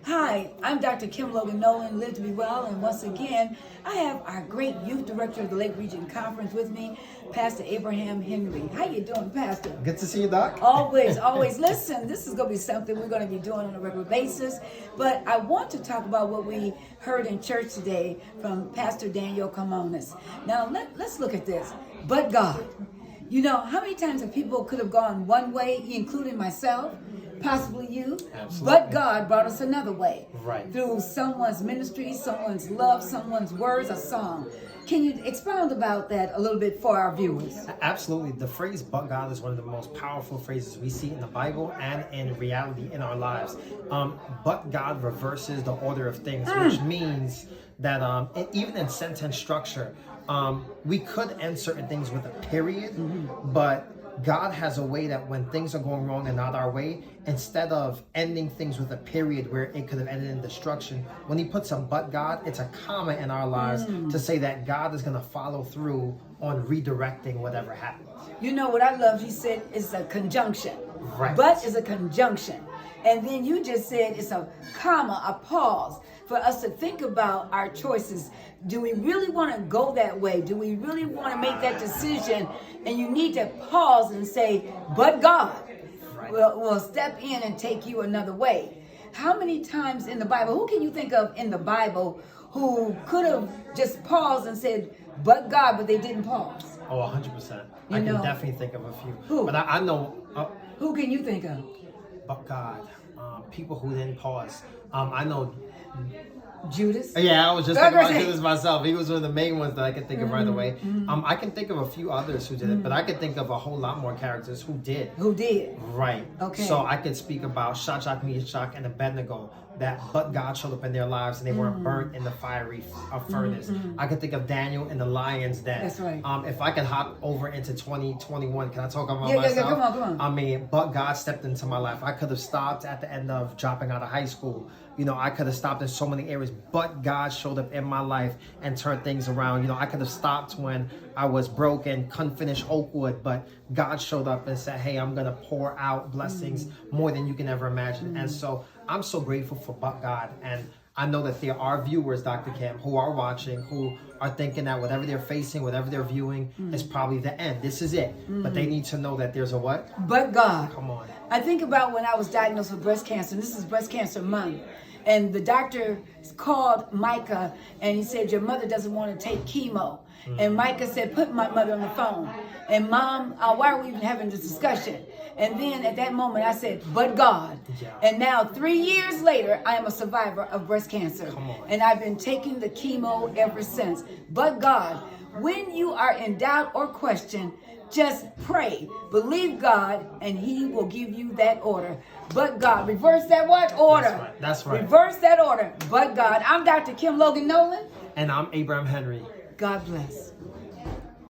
Hi, I'm Dr. Kim Logan Nowlin, Live to Be Well, and once again, I have our great youth director of the Lake Region Conference with me, Pastor Abraham Henry. How you doing, Pastor? Good to see you, Doc. Always, always. Listen, this is going to be something we're going to be doing on a regular basis, but I want to talk about what we heard in church today from Pastor Daniel Camones. Now, let's look at this. But God. You know, how many times have people could have gone one way, including myself, possibly you, Absolutely. but God brought us another way. Right. Through someone's ministry, someone's love, someone's words, a song. Can you expound about that a little bit for our viewers? Absolutely. The phrase "but God" is one of the most powerful phrases we see in the Bible and in reality in our lives. But God reverses the order of things, which means that even in sentence structure, we could end certain things with a period, but God has a way that when things are going wrong and not our way, instead of ending things with a period where it could have ended in destruction, when he puts a "but God," it's a comma in our lives to say that God is going to follow through on redirecting whatever happens. You know what I love, he said, it's a conjunction. Right. But is a conjunction. And then you just said it's a comma, a pause, for us to think about our choices. Do we really want to go that way? Do we really want to make that decision? And you need to pause and say, but God will step in and take you another way. How many times in the Bible, who can you think of in the Bible who could have just paused and said, but God, but they didn't pause? Oh, 100%. I can definitely think of a few. Who? But I know... Who can you think of? But God. People who didn't pause. I know... Judas? Yeah, I was just thinking about Judas myself. He was one of the main ones that I could think of right away. I can think of a few others who did it, but I could think of a whole lot more characters who did. Who did? Right. Okay. So I could speak about Shadrach, Meshach, and Abednego, that but God showed up in their lives and they weren't burnt in the fiery furnace. I could think of Daniel in the lion's den. That's right. If I could hop over into 2021, can I talk about myself? Yeah, come on. I mean, but God stepped into my life. I could have stopped at the end of dropping out of high school. You know, I could have stopped in so many areas, but God showed up in my life and turned things around. You know, I could have stopped when I was broke and couldn't finish Oakwood, but God showed up and said, hey, I'm going to pour out blessings more than you can ever imagine. And so I'm so grateful for but God. And I know that there are viewers, Dr. Kim, who are watching, who are thinking that whatever they're facing, whatever they're viewing is probably the end. This is it. But they need to know that there's a what? But God. Come on. I think about when I was diagnosed with breast cancer. This is Breast Cancer Month. And the doctor called Micah and he said, your mother doesn't want to take chemo. And Micah said, put my mother on the phone. And Mom, why are we even having this discussion? And then at that moment I said, but God. Yeah. And now 3 years later, I am a survivor of breast cancer. Come on. And I've been taking the chemo ever since. But God, when you are in doubt or question, just pray, believe God, and he will give you that order. But God, reverse that what? Order. That's right. Reverse that order. But God. I'm Dr. Kim Logan Nowlin. And I'm Abraham Henry. God bless.